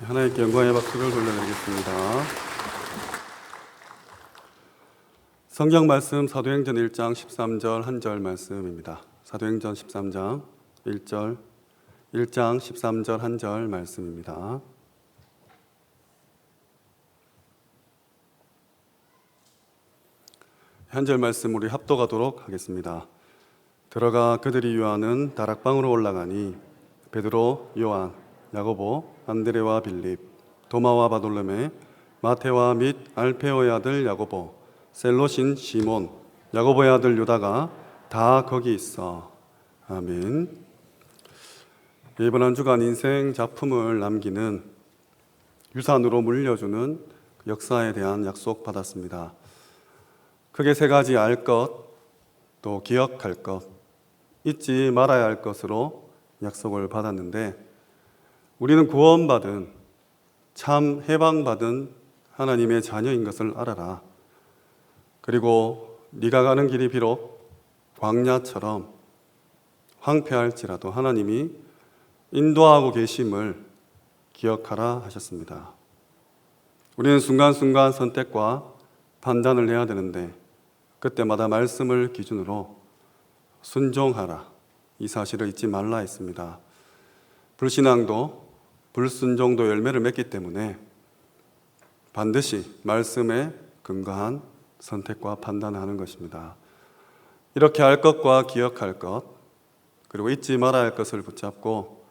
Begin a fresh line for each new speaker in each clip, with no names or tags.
하나님께 영광의 박수를 돌려드리겠습니다. 성경 말씀 사도행전 1장 13절 한 절 말씀입니다. 사도행전 13장 1장 13절 한 절 말씀입니다. 한 절 말씀 우리 합독하도록 하겠습니다. 들어가 그들이 유하는 다락방으로 올라가니 베드로, 요한, 야고보, 안드레와 빌립, 도마와 바돌로메, 마테와 및 알페오의 아들 야고보, 셀롯인 시몬, 야고보의 아들 유다가 다 거기 있어. 아멘. 이번 한 주간 인생 작품을 남기는 유산으로 물려주는 역사에 대한 약속 받았습니다. 크게 세 가지 알 것, 또 기억할 것, 잊지 말아야 할 것으로 약속을 받았는데 우리는 구원받은 참 해방받은 하나님의 자녀인 것을 알아라. 그리고 네가 가는 길이 비록 광야처럼 황폐할지라도 하나님이 인도하고 계심을 기억하라 하셨습니다. 우리는 순간순간 선택과 판단을 해야 되는데 그때마다 말씀을 기준으로 순종하라, 이 사실을 잊지 말라 했습니다. 불신앙도 불순종도 열매를 맺기 때문에 반드시 말씀에 근거한 선택과 판단을 하는 것입니다. 이렇게 할 것과 기억할 것, 그리고 잊지 말아야 할 것을 붙잡고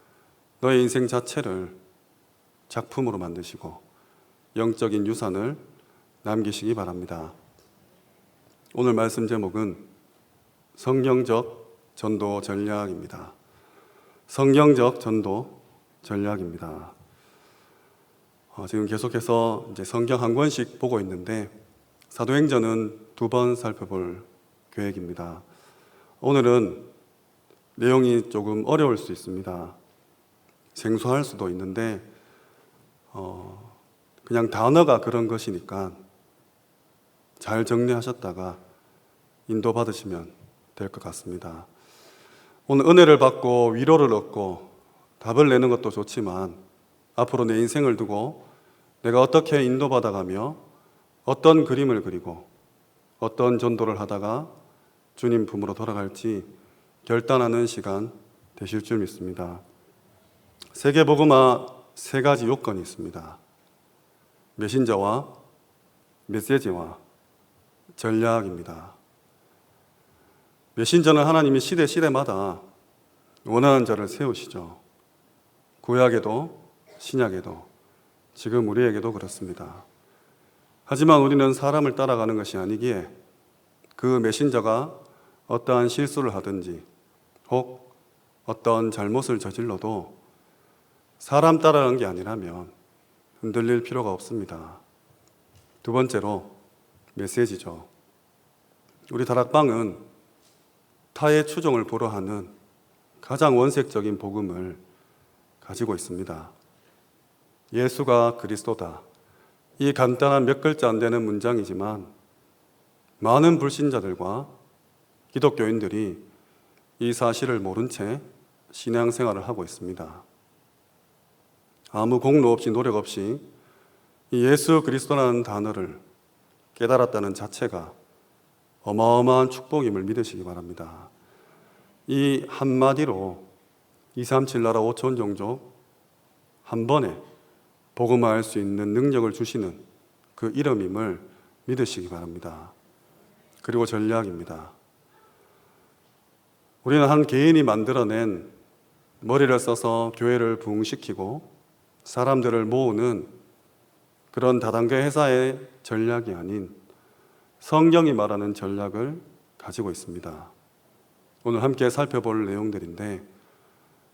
너의 인생 자체를 작품으로 만드시고 영적인 유산을 남기시기 바랍니다. 오늘 말씀 제목은 성경적 전도 전략입니다. 성경적 전도 전략입니다. 지금 계속해서 이제 성경 한 권씩 보고 있는데 사도행전은 2번 살펴볼 계획입니다. 오늘은 내용이 조금 어려울 수 있습니다. 생소할 수도 있는데 그냥 단어가 그런 것이니까 잘 정리하셨다가 인도받으시면 될 것 같습니다. 오늘 은혜를 받고 위로를 얻고 답을 내는 것도 좋지만 앞으로 내 인생을 두고 내가 어떻게 인도받아가며 어떤 그림을 그리고 어떤 전도를 하다가 주님 품으로 돌아갈지 결단하는 시간 되실 줄 믿습니다. 세계복음화 3가지 요건이 있습니다. 메신저와 메시지와 전략입니다. 메신저는 하나님이 시대마다 원하는 자를 세우시죠. 구약에도 신약에도 지금 우리에게도 그렇습니다. 하지만 우리는 사람을 따라가는 것이 아니기에 그 메신저가 어떠한 실수를 하든지 혹 어떤 잘못을 저질러도 사람 따라가는 게 아니라면 흔들릴 필요가 없습니다. 두 번째로 메시지죠. 우리 다락방은 타의 추종을 보러 하는 가장 원색적인 복음을 가지고 있습니다. 예수가 그리스도다. 이 간단한 몇 글자 안 되는 문장이지만 많은 불신자들과 기독교인들이 이 사실을 모른 채 신앙생활을 하고 있습니다. 아무 공로 없이 노력 없이 이 예수 그리스도라는 단어를 깨달았다는 자체가 어마어마한 축복임을 믿으시기 바랍니다. 이 한마디로 237 나라 5천 종족 한 번에 복음화할 수 있는 능력을 주시는 그 이름임을 믿으시기 바랍니다. 그리고 전략입니다. 우리는 한 개인이 만들어낸 머리를 써서 교회를 부흥시키고 사람들을 모으는 그런 다단계 회사의 전략이 아닌 성경이 말하는 전략을 가지고 있습니다. 오늘 함께 살펴볼 내용들인데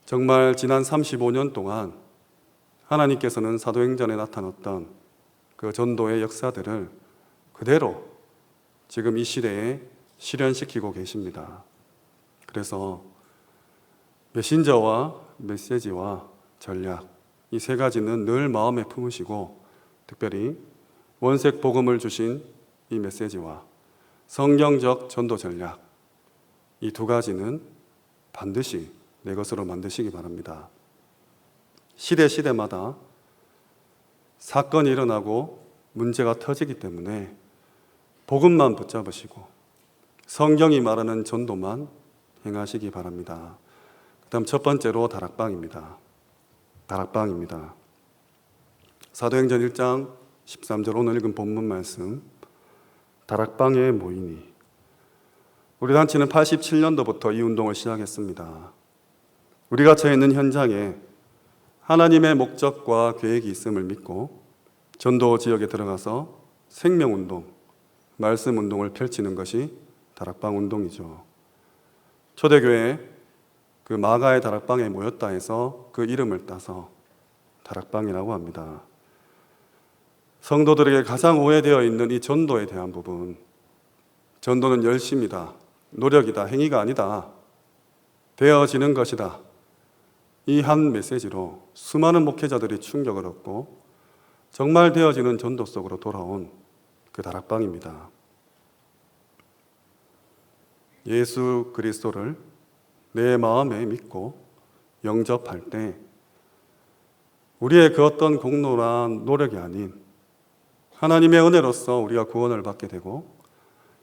정말 지난 35년 동안 하나님께서는 사도행전에 나타났던 그 전도의 역사들을 그대로 지금 이 시대에 실현시키고 계십니다. 그래서 메신저와 메시지와 전략, 이 3가지는 늘 마음에 품으시고 특별히 원색 복음을 주신 이 메시지와 성경적 전도 전략, 이 2가지는 반드시 내 것으로 만드시기 바랍니다. 시대마다 사건이 일어나고 문제가 터지기 때문에 복음만 붙잡으시고 성경이 말하는 전도만 행하시기 바랍니다. 그다음 첫 번째로 다락방입니다. 다락방입니다. 사도행전 1장 13절 오늘 읽은 본문 말씀, 다락방에 모이니. 우리 단체는 87년도부터 이 운동을 시작했습니다. 우리가 처해 있는 현장에 하나님의 목적과 계획이 있음을 믿고 전도 지역에 들어가서 생명운동, 말씀운동을 펼치는 것이 다락방 운동이죠. 초대교회 그 마가의 다락방에 모였다 해서 그 이름을 따서 다락방이라고 합니다. 성도들에게 가장 오해되어 있는 이 전도에 대한 부분, 전도는 열심이다, 노력이다, 행위가 아니다, 되어지는 것이다. 이 한 메시지로 수많은 목회자들이 충격을 얻고 정말 되어지는 전도 속으로 돌아온 그 다락방입니다. 예수 그리스도를 내 마음에 믿고 영접할 때 우리의 그 어떤 공로나 노력이 아닌 하나님의 은혜로서 우리가 구원을 받게 되고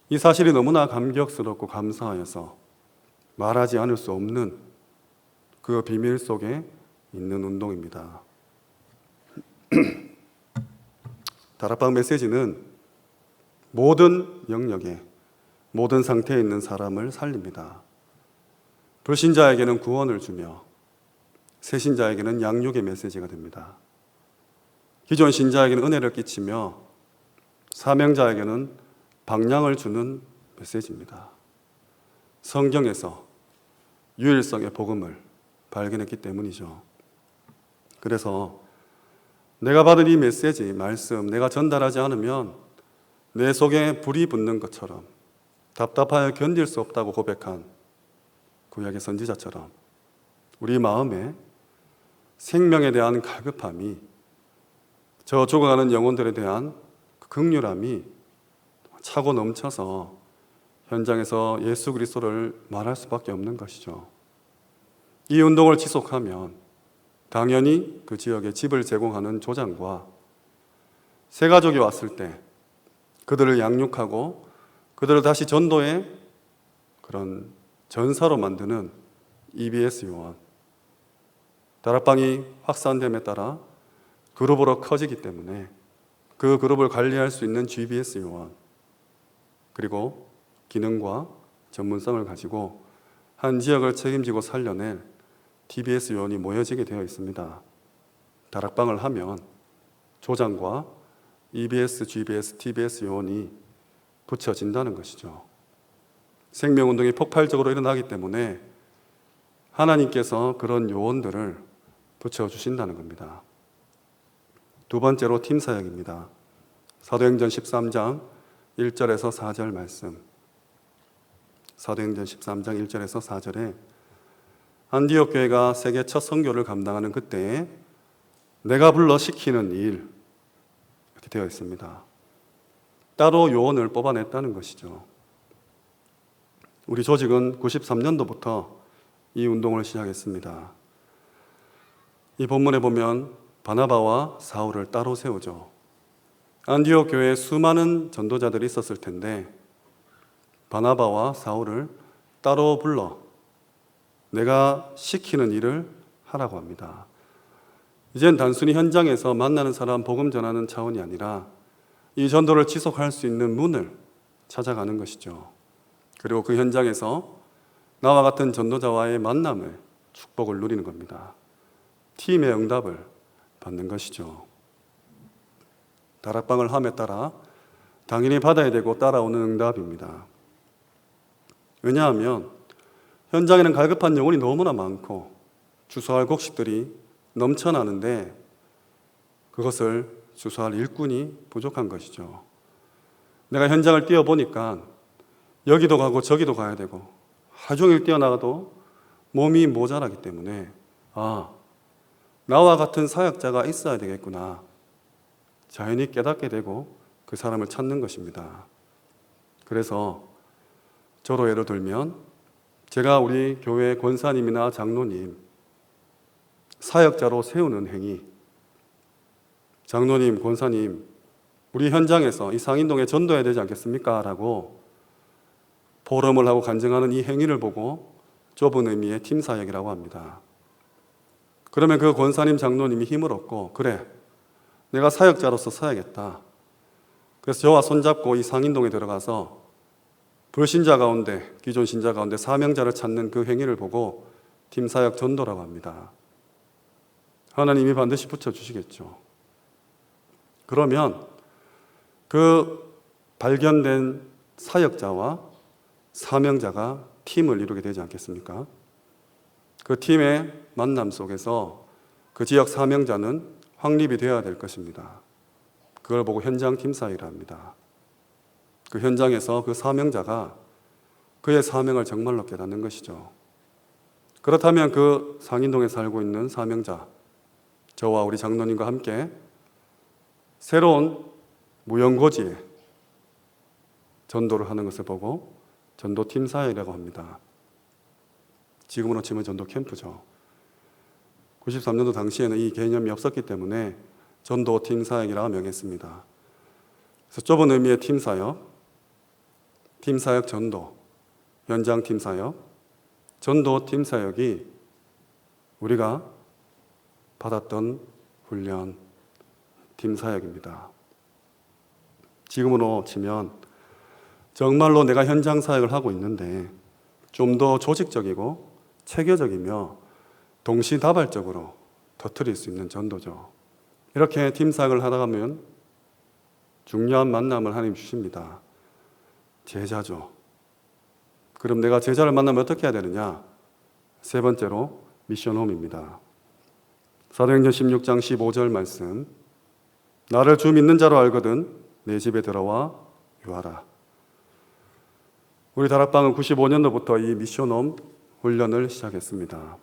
이 사실이 너무나 감격스럽고 감사하여서 말하지 않을 수 없는 그 비밀 속에 있는 운동입니다. 다락방 메시지는 모든 영역에 모든 상태에 있는 사람을 살립니다. 불신자에게는 구원을 주며 새신자에게는 양육의 메시지가 됩니다. 기존 신자에게는 은혜를 끼치며 사명자에게는 방향을 주는 메시지입니다. 성경에서 유일성의 복음을 발견했기 때문이죠. 그래서 내가 받은 이 메시지, 말씀, 내가 전달하지 않으면 내 속에 불이 붙는 것처럼 답답하여 견딜 수 없다고 고백한 구약의 선지자처럼 우리 마음에 생명에 대한 갈급함이, 저 죽어가는 영혼들에 대한 긍휼함이 차고 넘쳐서 현장에서 예수 그리스도를 말할 수밖에 없는 것이죠. 이 운동을 지속하면 당연히 그 지역에 집을 제공하는 조장과 새 가족이 왔을 때 그들을 양육하고 그들을 다시 전도의 그런 전사로 만드는 EBS 요원, 다락방이 확산됨에 따라 그룹으로 커지기 때문에 그 그룹을 관리할 수 있는 GBS 요원, 그리고 기능과 전문성을 가지고 한 지역을 책임지고 살려낼 TBS 요원이 모여지게 되어 있습니다. 다락방을 하면 조장과 EBS, GBS, TBS 요원이 붙여진다는 것이죠. 생명운동이 폭발적으로 일어나기 때문에 하나님께서 그런 요원들을 붙여주신다는 겁니다. 두 번째로 팀 사역입니다. 사도행전 13장 1절에서 4절 말씀. 사도행전 13장 1절에서 4절에 안디옥 교회가 세계 첫 선교를 감당하는 그때에 내가 불러 시키는 일, 이렇게 되어 있습니다. 따로 요원을 뽑아냈다는 것이죠. 우리 조직은 93년도부터 이 운동을 시작했습니다. 이 본문에 보면 바나바와 사울을 따로 세우죠. 안디옥 교회에 수많은 전도자들이 있었을 텐데 바나바와 사울을 따로 불러 내가 시키는 일을 하라고 합니다. 이젠 단순히 현장에서 만나는 사람 복음 전하는 차원이 아니라 이 전도를 지속할 수 있는 문을 찾아가는 것이죠. 그리고 그 현장에서 나와 같은 전도자와의 만남을, 축복을 누리는 겁니다. 팀의 응답을 받는 것이죠. 다락방을 함에 따라 당연히 받아야 되고 따라오는 응답입니다. 왜냐하면 현장에는 갈급한 영혼이 너무나 많고 주소할 곡식들이 넘쳐나는데 그것을 주소할 일꾼이 부족한 것이죠. 내가 현장을 뛰어보니까 여기도 가고 저기도 가야 되고 하루 종일 뛰어나가도 몸이 모자라기 때문에 나와 같은 사역자가 있어야 되겠구나. 자연히 깨닫게 되고 그 사람을 찾는 것입니다. 그래서 저로 예를 들면 제가 우리 교회 권사님이나 장로님 사역자로 세우는 행위, 장로님, 권사님, 우리 현장에서 이 상인동에 전도해야 되지 않겠습니까? 라고 포럼을 하고 간증하는 이 행위를 보고 좁은 의미의 팀사역이라고 합니다. 그러면 그 권사님, 장로님이 힘을 얻고 그래, 내가 사역자로서 서야겠다. 그래서 저와 손잡고 이 상인동에 들어가서 불신자 가운데, 기존 신자 가운데 사명자를 찾는 그 행위를 보고 팀사역 전도라고 합니다. 하나님이 반드시 붙여주시겠죠. 그러면 그 발견된 사역자와 사명자가 팀을 이루게 되지 않겠습니까? 그 팀의 만남 속에서 그 지역 사명자는 확립이 되어야 될 것입니다. 그걸 보고 현장 팀사역이라 합니다. 그 현장에서 그 사명자가 그의 사명을 정말로 깨닫는 것이죠. 그렇다면 그 상인동에 살고 있는 사명자, 저와 우리 장로님과 함께 새로운 무연고지에 전도를 하는 것을 보고 전도팀 사역이라고 합니다. 지금으로 치면 전도 캠프죠. 93년도 당시에는 이 개념이 없었기 때문에 전도팀 사역이라고 명했습니다. 그래서 좁은 의미의 팀 사역, 전도, 현장 팀 사역, 전도팀 사역이 우리가 받았던 훈련, 팀 사역입니다. 지금으로 치면 정말로 내가 현장 사역을 하고 있는데 좀 더 조직적이고 체계적이며 동시다발적으로 터뜨릴 수 있는 전도죠. 이렇게 팀 사역을 하다 가면 중요한 만남을 하나님 주십니다. 제자죠. 그럼 내가 제자를 만나면 어떻게 해야 되느냐? 세 번째로 미션홈입니다. 사도행전 16장 15절 말씀, 나를 주 믿는 자로 알거든 내 집에 들어와 유하라. 우리 다락방은 95년도부터 이 미션홈 훈련을 시작했습니다.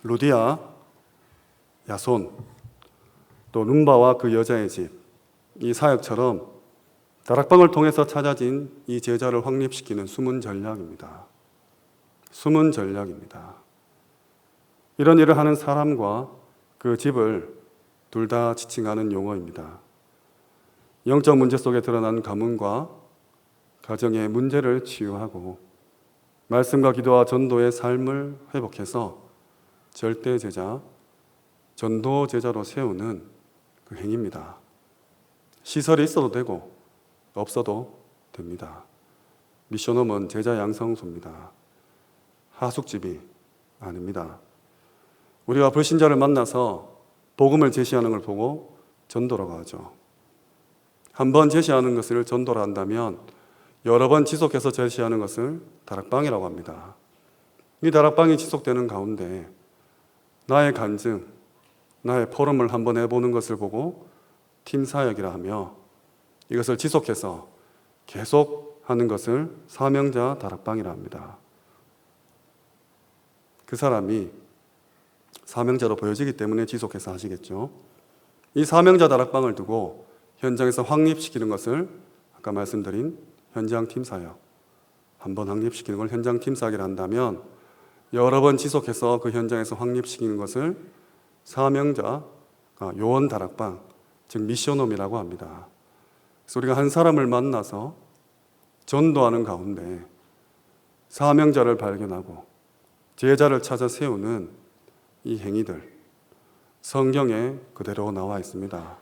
루디아, 야손, 또 룸바와 그 여자의 집, 이 사역처럼 다락방을 통해서 찾아진 이 제자를 확립시키는 숨은 전략입니다. 숨은 전략입니다. 이런 일을 하는 사람과 그 집을 둘 다 지칭하는 용어입니다. 영적 문제 속에 드러난 가문과 가정의 문제를 치유하고 말씀과 기도와 전도의 삶을 회복해서 절대 제자, 전도 제자로 세우는 그 행위입니다. 시설이 있어도 되고 없어도 됩니다. 미션홈은 제자 양성소입니다. 하숙집이 아닙니다. 우리가 불신자를 만나서 복음을 제시하는 걸 보고 전도라고 하죠. 한 번 제시하는 것을 전도라 한다면 여러 번 지속해서 제시하는 것을 다락방이라고 합니다. 이 다락방이 지속되는 가운데 나의 간증, 나의 포럼을 한번 해보는 것을 보고 팀 사역이라 하며 이것을 지속해서 계속 하는 것을 사명자 다락방이라 합니다. 그 사람이 사명자로 보여지기 때문에 지속해서 하시겠죠. 이 사명자 다락방을 두고 현장에서 확립시키는 것을 아까 말씀드린 현장 팀 사역, 한번 확립시키는 걸 현장 팀 사역이라 한다면 여러 번 지속해서 그 현장에서 확립시키는 것을 사명자 요원 다락방, 즉 미션홈이라고 합니다. 그래서 우리가 한 사람을 만나서 전도하는 가운데 사명자를 발견하고 제자를 찾아 세우는 이 행위들, 성경에 그대로 나와 있습니다.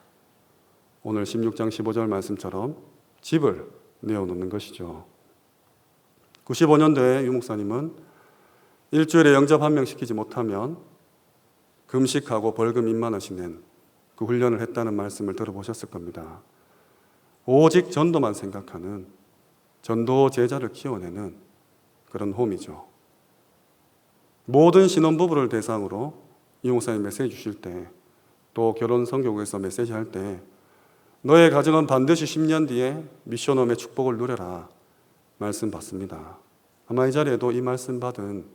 오늘 16장 15절 말씀처럼 집을 내어놓는 것이죠. 95년도에 유 목사님은 일주일에 영접 한 명 시키지 못하면 금식하고 벌금 2만 원씩 낸 그 훈련을 했다는 말씀을 들어보셨을 겁니다. 오직 전도만 생각하는 전도 제자를 키워내는 그런 홈이죠. 모든 신혼부부를 대상으로 이 목사님 메시지 주실 때, 또 결혼 선교국에서 메시지 할 때 너의 가정은 반드시 10년 뒤에 미션홈의 축복을 누려라 말씀 받습니다. 아마 이 자리에도 이 말씀 받은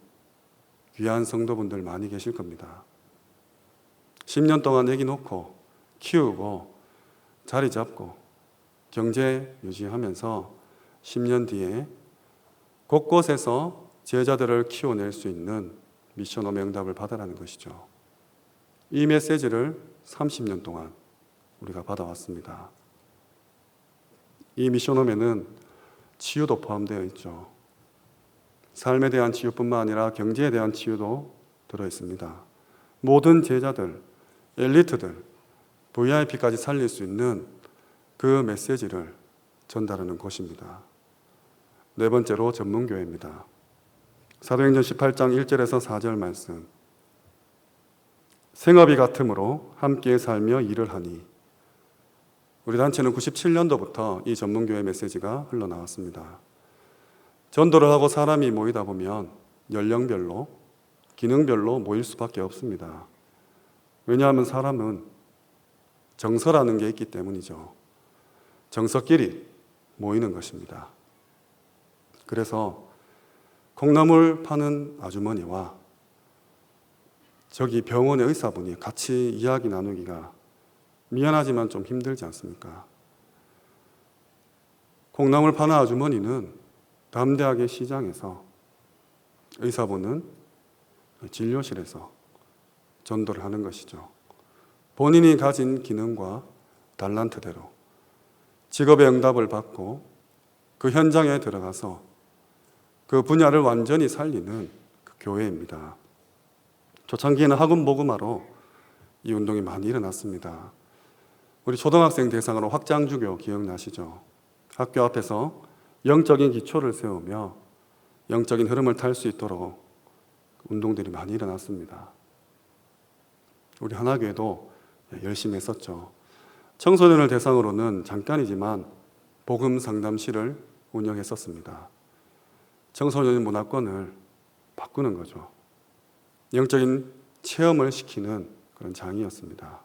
귀한 성도분들 많이 계실 겁니다. 10년 동안 애기 놓고 키우고 자리 잡고 경제 유지하면서 10년 뒤에 곳곳에서 제자들을 키워낼 수 있는 미션홈 응답을 받아라는 것이죠. 이 메시지를 30년 동안 우리가 받아왔습니다. 이 미션홈에는 치유도 포함되어 있죠. 삶에 대한 치유뿐만 아니라 경제에 대한 치유도 들어있습니다. 모든 제자들, 엘리트들, VIP까지 살릴 수 있는 그 메시지를 전달하는 곳입니다. 네 번째로 전문교회입니다. 사도행전 18장 1절에서 4절 말씀. 생업이 같으므로 함께 살며 일을 하니. 우리 단체는 97년도부터 이 전문교회 메시지가 흘러나왔습니다. 전도를 하고 사람이 모이다 보면 연령별로, 기능별로 모일 수밖에 없습니다. 왜냐하면 사람은 정서라는 게 있기 때문이죠. 정서끼리 모이는 것입니다. 그래서 콩나물 파는 아주머니와 저기 병원의 의사분이 같이 이야기 나누기가 미안하지만 좀 힘들지 않습니까? 콩나물 파는 아주머니는 담대하게 시장에서, 의사분은 진료실에서 전도를 하는 것이죠. 본인이 가진 기능과 달란트대로 직업의 응답을 받고 그 현장에 들어가서 그 분야를 완전히 살리는 그 교회입니다. 초창기에는 학원 복음화로 이 운동이 많이 일어났습니다. 우리 초등학생 대상으로 확장주교 기억나시죠? 학교 앞에서 영적인 기초를 세우며 영적인 흐름을 탈 수 있도록 운동들이 많이 일어났습니다. 우리 하나교회도 열심히 했었죠. 청소년을 대상으로는 잠깐이지만 복음 상담실을 운영했었습니다. 청소년 문화권을 바꾸는 거죠. 영적인 체험을 시키는 그런 장이었습니다.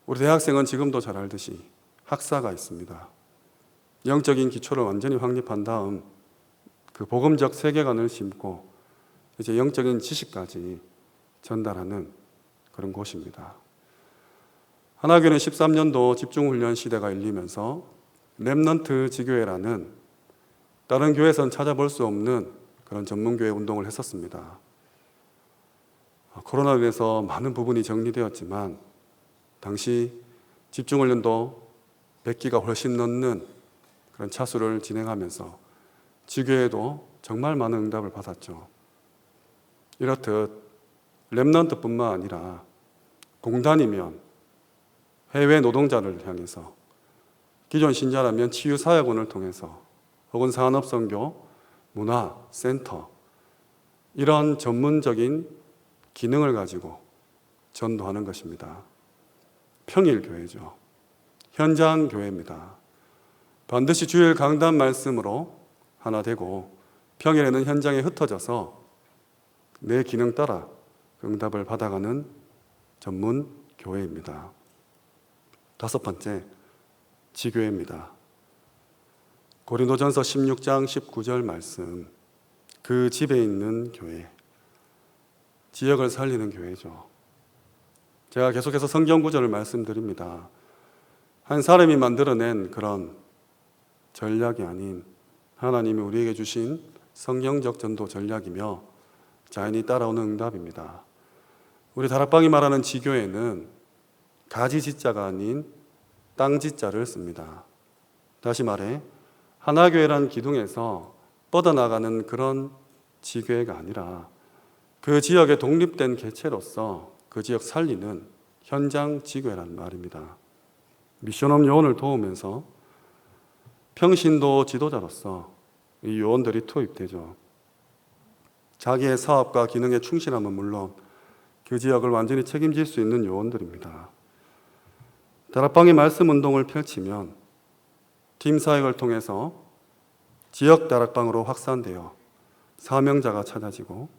우리 대학생은 지금도 잘 알듯이 학사가 있습니다. 영적인 기초를 완전히 확립한 다음 그 복음적 세계관을 심고 이제 영적인 지식까지 전달하는 그런 곳입니다. 하나교회는 13년도 집중훈련 시대가 열리면서 렘넌트 지교회라는 다른 교회에서는 찾아볼 수 없는 그런 전문교회 운동을 했었습니다. 코로나로 인해서 많은 부분이 정리되었지만 당시 집중훈련도 100기가 훨씬 넘는 그런 차수를 진행하면서 지교회도 정말 많은 응답을 받았죠. 이렇듯 렘넌트뿐만 아니라 공단이면 해외 노동자를 향해서, 기존 신자라면 치유사역원을 통해서, 혹은 산업선교, 문화, 센터, 이런 전문적인 기능을 가지고 전도하는 것입니다. 평일교회죠. 현장교회입니다. 반드시 주일 강단 말씀으로 하나 되고 평일에는 현장에 흩어져서 내 기능 따라 응답을 받아가는 전문 교회입니다. 다섯 번째, 지교회입니다. 고린도전서 16장 19절 말씀, 그 집에 있는 교회, 지역을 살리는 교회죠. 제가 계속해서 성경 구절을 말씀드립니다. 한 사람이 만들어낸 그런 전략이 아닌 하나님이 우리에게 주신 성경적 전도 전략이며 자연히 따라오는 응답입니다. 우리 다락방이 말하는 지교회는 가지 지자가 아닌 땅 지자를 씁니다. 다시 말해 하나교회란 기둥에서 뻗어나가는 그런 지교회가 아니라 그 지역의 독립된 개체로서 그 지역 살리는 현장 지교회라는 말입니다. 미션홈 요원을 도우면서 평신도 지도자로서 이 요원들이 투입되죠. 자기의 사업과 기능에 충실함은 물론 그 지역을 완전히 책임질 수 있는 요원들입니다. 다락방의 말씀 운동을 펼치면 팀 사역을 통해서 지역 다락방으로 확산되어 사명자가 찾아지고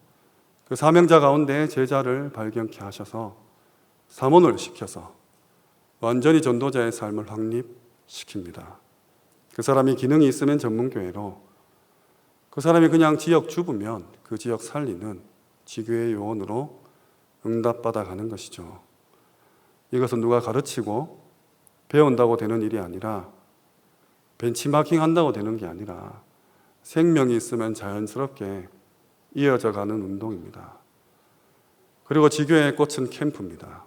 그 사명자 가운데 제자를 발견케 하셔서 사모를 시켜서 완전히 전도자의 삶을 확립시킵니다. 그 사람이 기능이 있으면 전문교회로, 그 사람이 그냥 지역 주부면 그 지역 살리는 지교회 요원으로 응답받아 가는 것이죠. 이것은 누가 가르치고 배운다고 되는 일이 아니라, 벤치마킹 한다고 되는 게 아니라 생명이 있으면 자연스럽게 이어져 가는 운동입니다. 그리고 지교회의 꽃은 캠프입니다.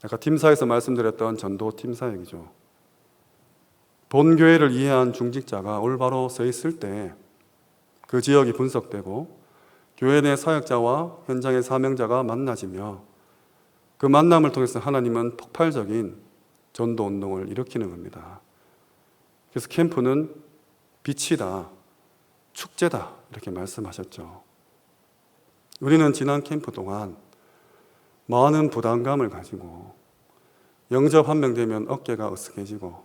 아까 팀사에서 말씀드렸던 전도 팀사역이죠. 본교회를 이해한 중직자가 올바로 서 있을 때 그 지역이 분석되고 교회 내 사역자와 현장의 사명자가 만나지며 그 만남을 통해서 하나님은 폭발적인 전도 운동을 일으키는 겁니다. 그래서 캠프는 빛이다, 축제다 이렇게 말씀하셨죠. 우리는 지난 캠프 동안 많은 부담감을 가지고 영접 한 명 되면 어깨가 으쓱해지고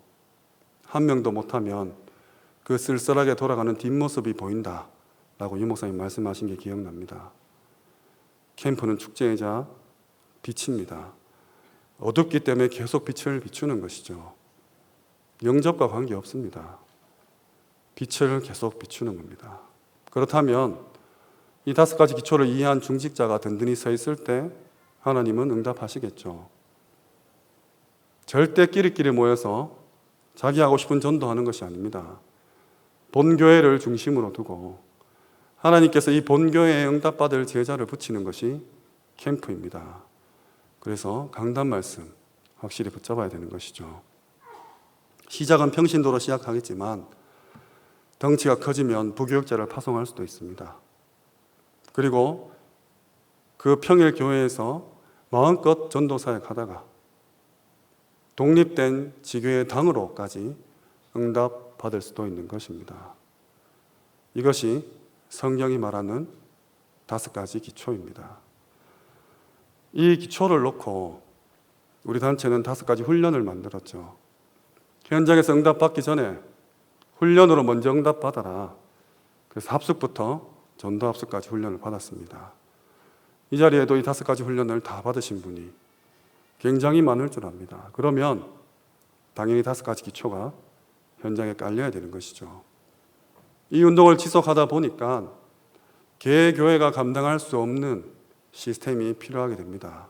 한 명도 못하면 그 쓸쓸하게 돌아가는 뒷모습이 보인다 라고 유 목사님 말씀하신 게 기억납니다. 캠프는 축제이자 빛입니다. 어둡기 때문에 계속 빛을 비추는 것이죠. 영접과 관계없습니다. 빛을 계속 비추는 겁니다. 그렇다면 이 5가지 기초를 이해한 중직자가 든든히 서 있을 때 하나님은 응답하시겠죠. 절대 끼리끼리 모여서 자기 하고 싶은 전도하는 것이 아닙니다. 본교회를 중심으로 두고 하나님께서 이 본교회에 응답받을 제자를 붙이는 것이 캠프입니다. 그래서 강단 말씀 확실히 붙잡아야 되는 것이죠. 시작은 평신도로 시작하겠지만 덩치가 커지면 부교육자를 파송할 수도 있습니다. 그리고 그 평일 교회에서 마음껏 전도 사역하다가 독립된 지교의 당으로까지 응답받을 수도 있는 것입니다. 이것이 성경이 말하는 5가지 기초입니다. 이 기초를 놓고 우리 단체는 5가지 훈련을 만들었죠. 현장에서 응답받기 전에 훈련으로 먼저 응답받아라. 그래서 합숙부터 전도 합숙까지 훈련을 받았습니다. 이 자리에도 이 5가지 훈련을 다 받으신 분이 굉장히 많을 줄 압니다. 그러면 당연히 5가지 기초가 현장에 깔려야 되는 것이죠. 이 운동을 지속하다 보니까 개교회가 감당할 수 없는 시스템이 필요하게 됩니다.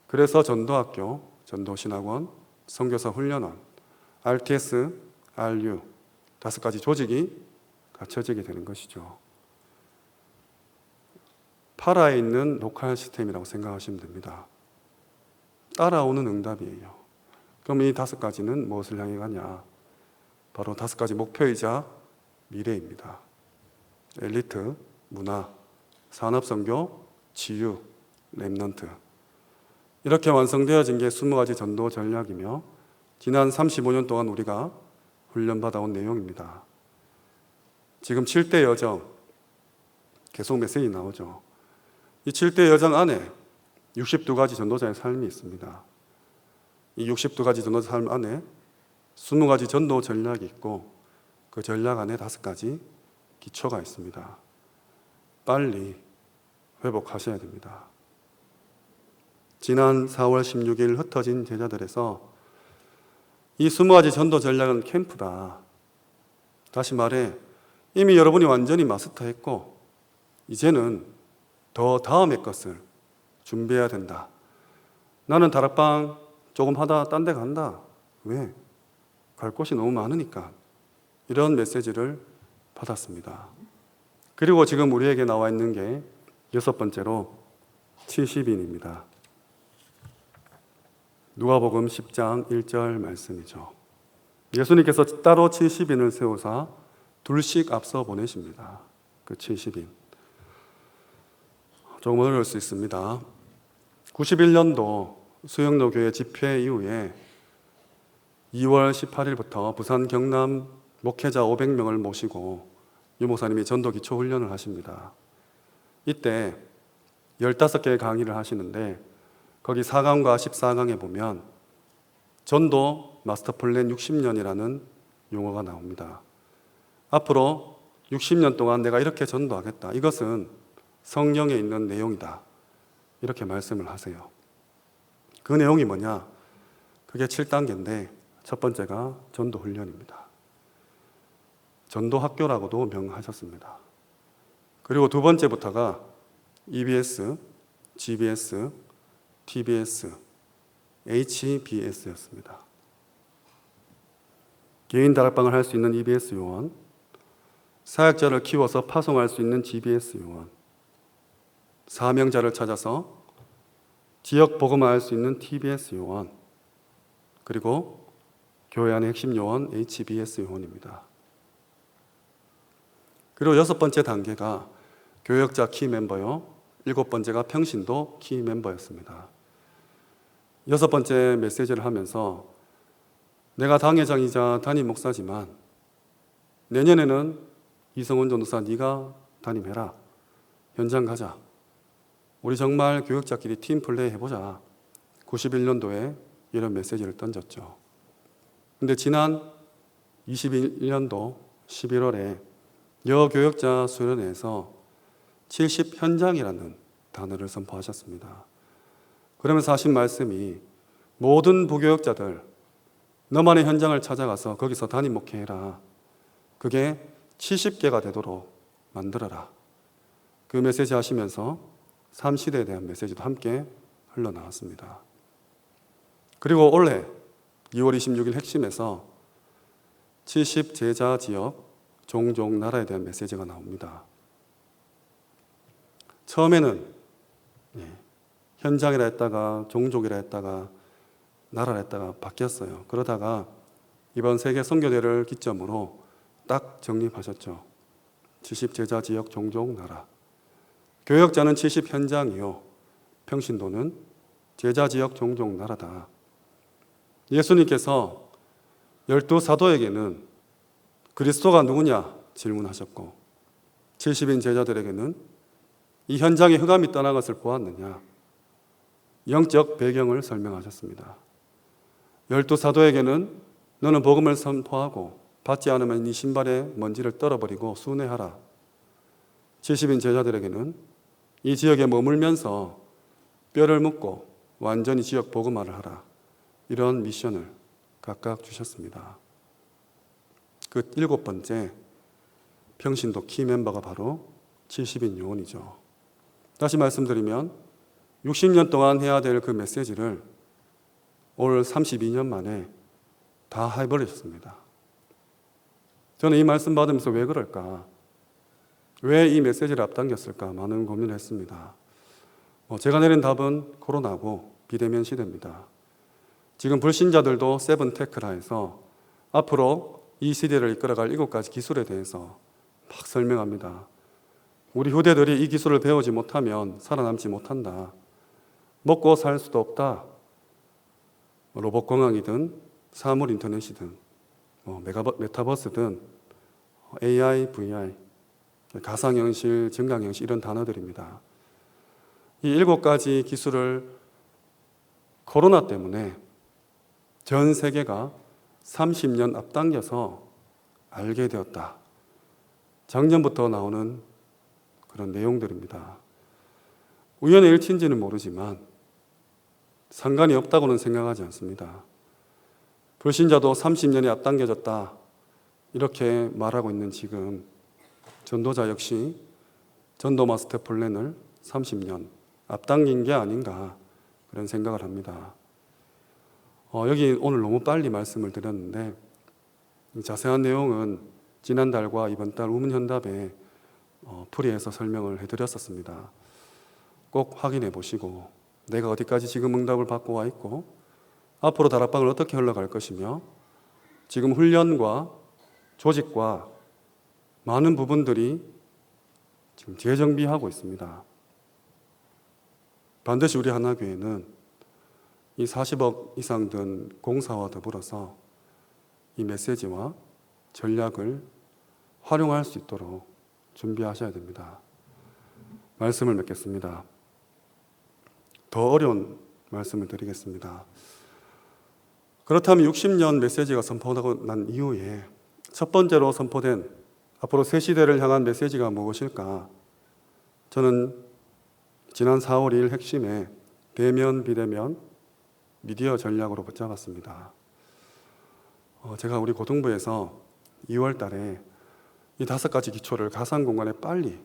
그래서 전도학교, 전도신학원, 선교사 훈련원, RTS, RU 5가지 조직이 갖춰지게 되는 것이죠. 파라에 있는 로컬 시스템이라고 생각하시면 됩니다. 따라오는 응답이에요. 그럼 이 5가지는 무엇을 향해 가냐? 바로 5가지 목표이자 미래입니다. 엘리트, 문화, 산업선교, 치유, 렘넌트. 이렇게 완성되어진 게 20가지 전도 전략이며 지난 35년 동안 우리가 훈련받아온 내용입니다. 지금 7대 여정, 계속 메시지 나오죠. 이 7대 여정 안에 62가지 전도자의 삶이 있습니다. 이 62가지 전도자 삶 안에 20가지 전도 전략이 있고 그 전략 안에 5가지 기초가 있습니다. 빨리 회복하셔야 됩니다. 지난 4월 16일 흩어진 제자들에서 이 20가지 전도 전략은 캠프다. 다시 말해 이미 여러분이 완전히 마스터했고 이제는 더 다음의 것을 준비해야 된다. 나는 다락방 조금 하다 딴 데 간다. 왜? 갈 곳이 너무 많으니까. 이런 메시지를 받았습니다. 그리고 지금 우리에게 나와 있는 게 6번째로 70인입니다. 누가복음 10장 1절 말씀이죠. 예수님께서 따로 70인을 세우사 둘씩 앞서 보내십니다. 그 70인. 조금 어려울 수 있습니다. 91년도 수영로 교회 집회 이후에 2월 18일부터 부산 경남 목회자 500명을 모시고 유 목사님이 전도 기초 훈련을 하십니다. 이때 15개의 강의를 하시는데 거기 4강과 14강에 보면 전도 마스터 플랜 60년이라는 용어가 나옵니다. 앞으로 60년 동안 내가 이렇게 전도하겠다. 이것은 성경에 있는 내용이다. 이렇게 말씀을 하세요. 그 내용이 뭐냐? 그게 7단계인데 첫 번째가 전도 훈련입니다. 전도 학교라고도 명하셨습니다. 그리고 두 번째부터가 EBS, GBS, TBS, HBS였습니다. 개인 다락방을 할 수 있는 EBS 요원, 사역자를 키워서 파송할 수 있는 GBS 요원, 사명자를 찾아서 지역 복음을 알 수 있는 TBS 요원, 그리고 교회 안의 핵심 요원 HBS 요원입니다. 그리고 6번째 단계가 교역자 키 멤버요. 7번째가 평신도 키 멤버였습니다. 6번째 메시지를 하면서 내가 당회장이자 담임 목사지만 내년에는 이성훈 전도사 네가 담임해라. 현장 가자. 우리 정말 교역자끼리 팀 플레이 해보자. 91년도에 이런 메시지를 던졌죠. 근데 지난 21년도 11월에 여교역자 수련회에서 70현장이라는 단어를 선포하셨습니다. 그러면서 하신 말씀이 모든 부교역자들 너만의 현장을 찾아가서 거기서 담임 목회해라. 그게 70개가 되도록 만들어라. 그 메시지 하시면서 삶시대에 대한 메시지도 함께 흘러나왔습니다. 그리고 올해 2월 26일 핵심에서 70제자 지역 종족 나라에 대한 메시지가 나옵니다. 처음에는 현장이라 했다가 종족이라 했다가 나라라 했다가 바뀌었어요. 그러다가 이번 세계 선교대를 기점으로 딱 정립하셨죠. 70제자 지역 종족 나라. 교역자는 70현장이요. 평신도는 제자 지역 종족 나라다. 예수님께서 12사도에게는 그리스도가 누구냐 질문하셨고 70인 제자들에게는 이 현장에 흑암이 떠난 것을 보았느냐 영적 배경을 설명하셨습니다. 12사도에게는 너는 복음을 선포하고 받지 않으면 네 신발에 먼지를 떨어버리고 순회하라. 70인 제자들에게는 이 지역에 머물면서 뼈를 묻고 완전히 지역 복음화를 하라. 이런 미션을 각각 주셨습니다. 그 7번째 평신도 키 멤버가 바로 70인 요원이죠. 다시 말씀드리면 60년 동안 해야 될 그 메시지를 올 32년 만에 다 해버리셨습니다. 저는 이 말씀 받으면서 왜 그럴까? 왜 이 메시지를 앞당겼을까? 많은 고민을 했습니다. 제가 내린 답은 코로나고 비대면 시대입니다. 지금 불신자들도 세븐테크라 해서 앞으로 이 시대를 이끌어갈 7가지 기술에 대해서 막 설명합니다. 우리 후대들이 이 기술을 배우지 못하면 살아남지 못한다. 먹고 살 수도 없다. 로봇공학이든 사물 인터넷이든 메타버스든 AI, VR, 가상현실, 증강현실 이런 단어들입니다. 이 7가지 기술을 코로나 때문에 전 세계가 30년 앞당겨서 알게 되었다. 작년부터 나오는 그런 내용들입니다. 우연의 일치인지는 모르지만 상관이 없다고는 생각하지 않습니다. 불신자도 30년이 앞당겨졌다. 이렇게 말하고 있는 지금 전도자 역시 전도 마스터 플랜을 30년 앞당긴 게 아닌가 그런 생각을 합니다. 여기 오늘 너무 빨리 말씀을 드렸는데 자세한 내용은 지난달과 이번 달 우문현답에 풀이해서 설명을 해드렸었습니다. 꼭 확인해 보시고 내가 어디까지 지금 응답을 받고 와 있고 앞으로 다락방을 어떻게 흘러갈 것이며 지금 훈련과 조직과 많은 부분들이 지금 재정비하고 있습니다. 반드시 우리 하나교회는 이 40억 이상 든 공사와 더불어서 이 메시지와 전략을 활용할 수 있도록 준비하셔야 됩니다. 말씀을 맺겠습니다. 더 어려운 말씀을 드리겠습니다. 그렇다면 60년 메시지가 선포하고 난 이후에 첫 번째로 선포된 앞으로 새 시대를 향한 메시지가 무엇일까? 저는 지난 4월 2일 핵심에 대면, 비대면, 미디어 전략으로 붙잡았습니다. 제가 우리 고등부에서 2월 달에 이 5가지 기초를 가상 공간에 빨리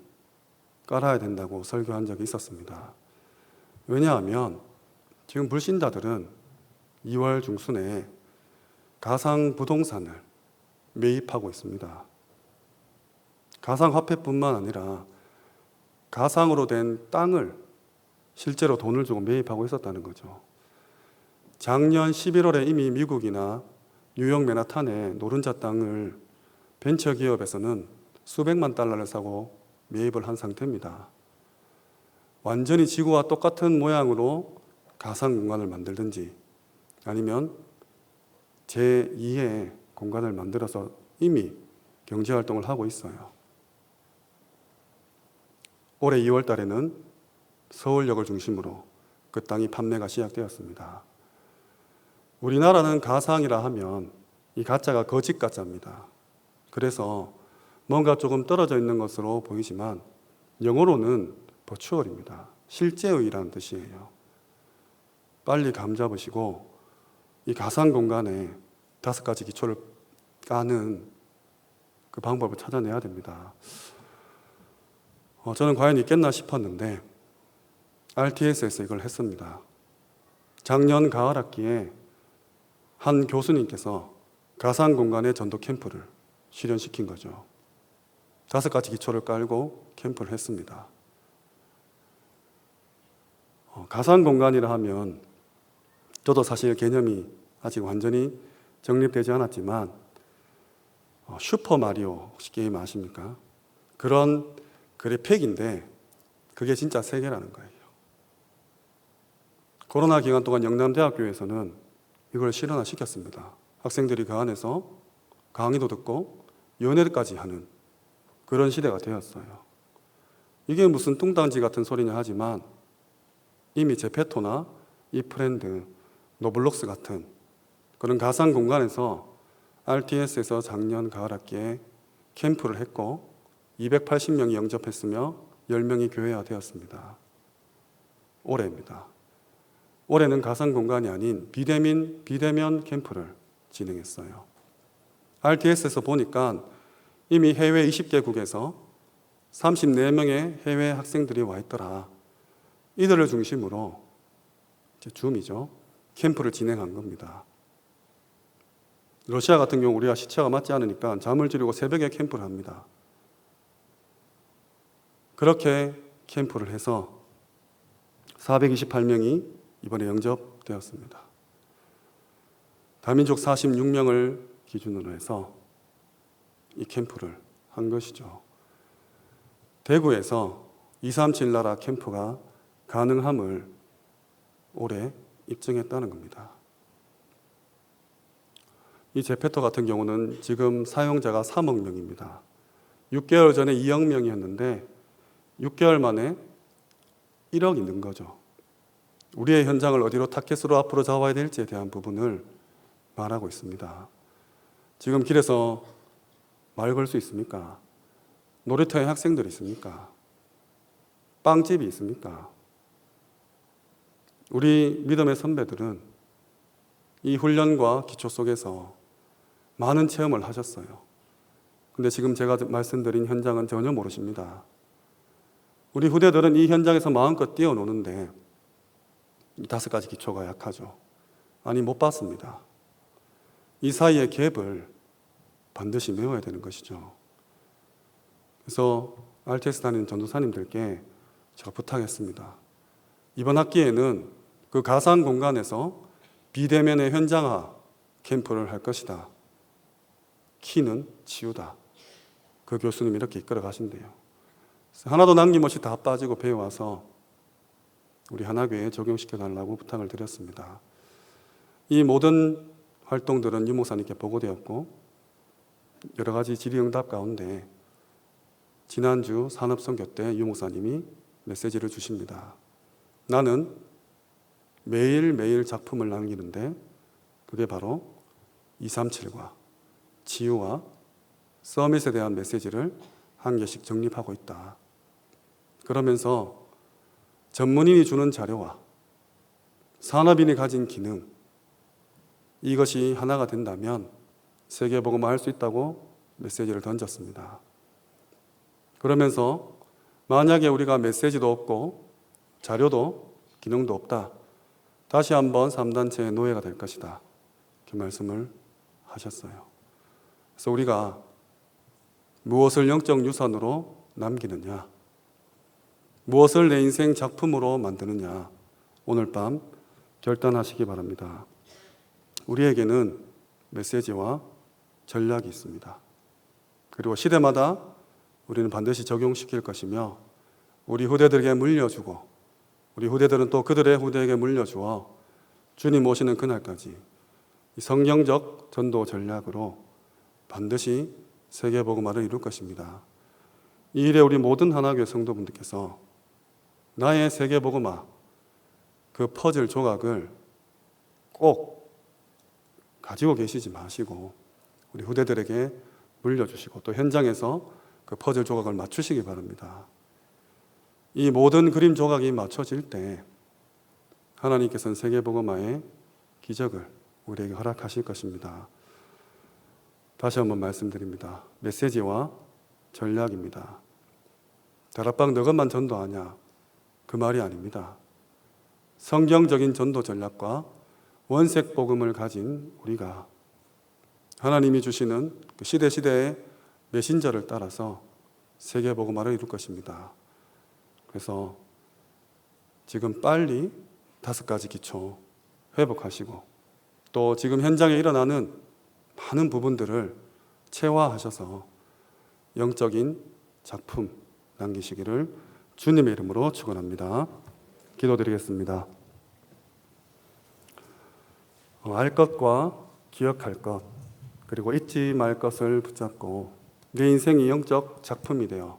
깔아야 된다고 설교한 적이 있었습니다. 왜냐하면 지금 불신자들은 2월 중순에 가상 부동산을 매입하고 있습니다. 가상 화폐뿐만 아니라 가상으로 된 땅을 실제로 돈을 주고 매입하고 있었다는 거죠. 작년 11월에 이미 미국이나 뉴욕 맨하탄의 노른자 땅을 벤처기업에서는 수백만 달러를 사고 매입을 한 상태입니다. 완전히 지구와 똑같은 모양으로 가상 공간을 만들든지 아니면 제2의 공간을 만들어서 이미 경제활동을 하고 있어요. 올해 2월 달에는 서울역을 중심으로 그 땅이 판매가 시작되었습니다. 우리나라는 가상이라 하면 이 가짜가 거짓 가짜입니다. 그래서 뭔가 조금 떨어져 있는 것으로 보이지만 영어로는 버추얼입니다. 실제의라는 뜻이에요. 빨리 감 잡으시고 이 가상 공간에 5가지 기초를 까는 그 방법을 찾아내야 됩니다. 저는 과연 있겠나 싶었는데 RTS에서 이걸 했습니다. 작년 가을 학기에 한 교수님께서 가상 공간의 전도 캠프를 실현시킨 거죠. 5가지 기초를 깔고 캠프를 했습니다. 가상 공간이라 하면 저도 사실 개념이 아직 완전히 정립되지 않았지만 슈퍼 마리오 혹시 게임 아십니까? 그런 그래픽인데 그게 진짜 세계라는 거예요. 코로나 기간 동안 영남대학교에서는 이걸 실현화시켰습니다. 학생들이 그 안에서 강의도 듣고 연애까지 하는 그런 시대가 되었어요. 이게 무슨 뚱딴지 같은 소리냐 하지만 이미 제페토나 이프렌드, 노블록스 같은 그런 가상 공간에서 RTS에서 작년 가을 학기에 캠프를 했고 280명이 영접했으며 10명이 교회화되었습니다. 올해입니다. 올해는 가상 공간이 아닌 비대면 캠프를 진행했어요. RTS에서 보니까 이미 해외 20개국에서 34명의 해외 학생들이 와 있더라. 이들을 중심으로 줌이죠. 캠프를 진행한 겁니다. 러시아 같은 경우 우리가 시차가 맞지 않으니까 잠을 줄이고 새벽에 캠프를 합니다. 그렇게 캠프를 해서 428명이 이번에 영접되었습니다. 다민족 46명을 기준으로 해서 이 캠프를 한 것이죠. 대구에서 237 나라 캠프가 가능함을 올해 입증했다는 겁니다. 이 제페토 같은 경우는 지금 사용자가 3억 명입니다. 6개월 전에 2억 명이었는데 6개월 만에 1억이 는 거죠. 우리의 현장을 어디로 타켓으로 앞으로 잡아야 될지에 대한 부분을 말하고 있습니다. 지금 길에서 말 걸 수 있습니까? 놀이터에 학생들이 있습니까? 빵집이 있습니까? 우리 믿음의 선배들은 이 훈련과 기초 속에서 많은 체험을 하셨어요. 근데 지금 제가 말씀드린 현장은 전혀 모르십니다. 우리 후대들은 이 현장에서 마음껏 뛰어노는데 5가지 기초가 약하죠. 아니, 못 봤습니다. 이 사이의 갭을 반드시 메워야 되는 것이죠. 그래서 RTS 다니는 전도사님들께 제가 부탁했습니다. 이번 학기에는 그 가상 공간에서 비대면의 현장화 캠프를 할 것이다. 키는 치유다. 그 교수님이 이렇게 이끌어 가신대요. 하나도 남김없이 다 빠지고 배워와서 우리 하나교회에 적용시켜 달라고 부탁을 드렸습니다. 이 모든 활동들은 유 목사님께 보고되었고 여러 가지 질의응답 가운데 지난주 산업선교 때 유 목사님이 메시지를 주십니다. 나는 매일매일 작품을 남기는데 그게 바로 237과 치유와 서밋에 대한 메시지를 한 개씩 정립하고 있다. 그러면서 전문인이 주는 자료와 산업인이 가진 기능, 이것이 하나가 된다면 세계복음화 할 수 있다고 메시지를 던졌습니다. 그러면서 만약에 우리가 메시지도 없고 자료도 기능도 없다. 다시 한번 3단체의 노예가 될 것이다. 이렇게 말씀을 하셨어요. 그래서 우리가 무엇을 영적 유산으로 남기느냐, 무엇을 내 인생 작품으로 만드느냐, 오늘 밤 결단하시기 바랍니다. 우리에게는 메시지와 전략이 있습니다. 그리고 시대마다 우리는 반드시 적용시킬 것이며 우리 후대들에게 물려주고 우리 후대들은 또 그들의 후대에게 물려주어 주님 오시는 그날까지 이 성경적 전도 전략으로 반드시 세계복음화를 이룰 것입니다. 이 일에 우리 모든 하나교회 성도분들께서 나의 세계복음화 그 퍼즐 조각을 꼭 가지고 계시지 마시고 우리 후대들에게 물려주시고 또 현장에서 그 퍼즐 조각을 맞추시기 바랍니다. 이 모든 그림 조각이 맞춰질 때 하나님께서는 세계복음화의 기적을 우리에게 허락하실 것입니다. 다시 한번 말씀드립니다. 메시지와 전략입니다. 다락방 너것만 전도하냐? 그 말이 아닙니다. 성경적인 전도 전략과 원색 복음을 가진 우리가 하나님이 주시는 그 시대의 메신저를 따라서 세계 복음화를 이룰 것입니다. 그래서 지금 빨리 5가지 기초 회복하시고 또 지금 현장에 일어나는 많은 부분들을 체화하셔서 영적인 작품 남기시기를 주님의 이름으로 축원합니다. 기도드리겠습니다. 알 것과 기억할 것 그리고 잊지 말 것을 붙잡고 내 인생이 영적 작품이 되어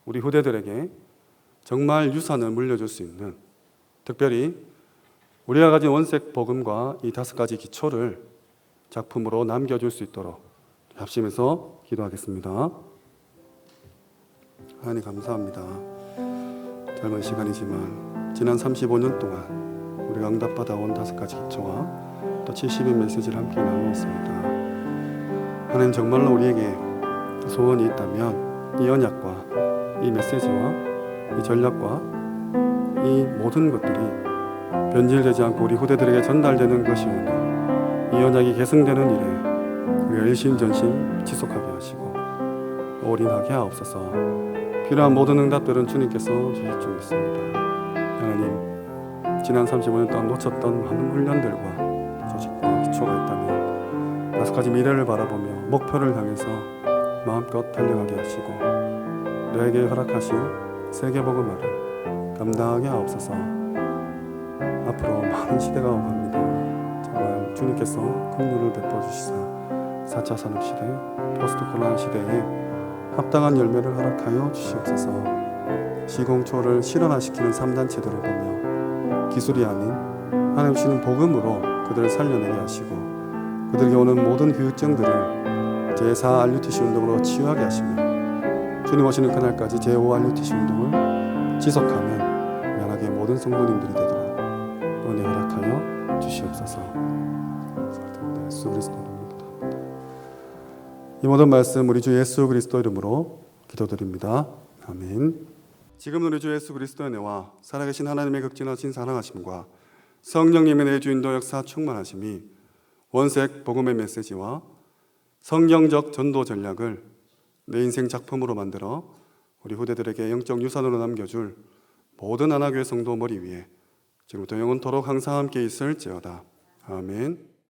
우리 후대들에게 정말 유산을 물려줄 수 있는, 특별히 우리가 가진 원색 복음과 이 5가지 기초를 작품으로 남겨줄 수 있도록 합심해서 기도하겠습니다. 하나님 감사합니다. 짧은 시간이지만 지난 35년 동안 우리가 응답받아온 5가지 기초와 또 70인 메시지를 함께 나누었습니다. 하나님 정말로 우리에게 소원이 있다면 이 언약과 이 메시지와 이 전략과 이 모든 것들이 변질되지 않고 우리 후대들에게 전달되는 것이오니 이 언약이 계승되는 일에 우리가 일심전심 지속하게 하시고 올인하게 하옵소서. 필요한 모든 응답들은 주님께서 주실 줄 믿습니다. 하나님, 지난 35년 동안 놓쳤던 많은 훈련들과 조직과 기초가 있다면 5가지 미래를 바라보며 목표를 향해서 마음껏 달려가게 하시고 너에게 허락하신 세계복음화를 감당하게 하옵소서. 앞으로 많은 시대가 오갑니다. 정말 주님께서 긍휼을 베풀어주시사 4차 산업시대, 포스트 코로나 시대에 합당한 열매를 허락하여 주시옵소서. 시공초를 실현화시키는 3단체들을 보며 기술이 아닌 하나님 주시는 복음으로 그들을 살려내게 하시고 그들에게 오는 모든 후유증들을 제4 RUTC 운동으로 치유하게 하시며 주님 오시는 그날까지 제5 RUTC 운동을 지속하는 연합의 모든 성도님들이 되도록 은혜 허락하여 주시옵소서. 예수 그리스도 이름으로 기도합니다. 이 모든 말씀 우리 주 예수 그리스도 이름으로 기도드립니다. 아멘. 지금 우리 주 예수 그리스도의 은혜와 살아계신 하나님의 극진하신 사랑하심과 성령님의 내주 인도 역사 충만하심이 원색 복음의 메시지와 성경적 전도 전략을 내 인생 작품으로 만들어 우리 후대들에게 영적 유산으로 남겨줄 모든 하나교회 성도 머리 위에 지금부터 영원토록 항상 함께 있을지어다. 아멘.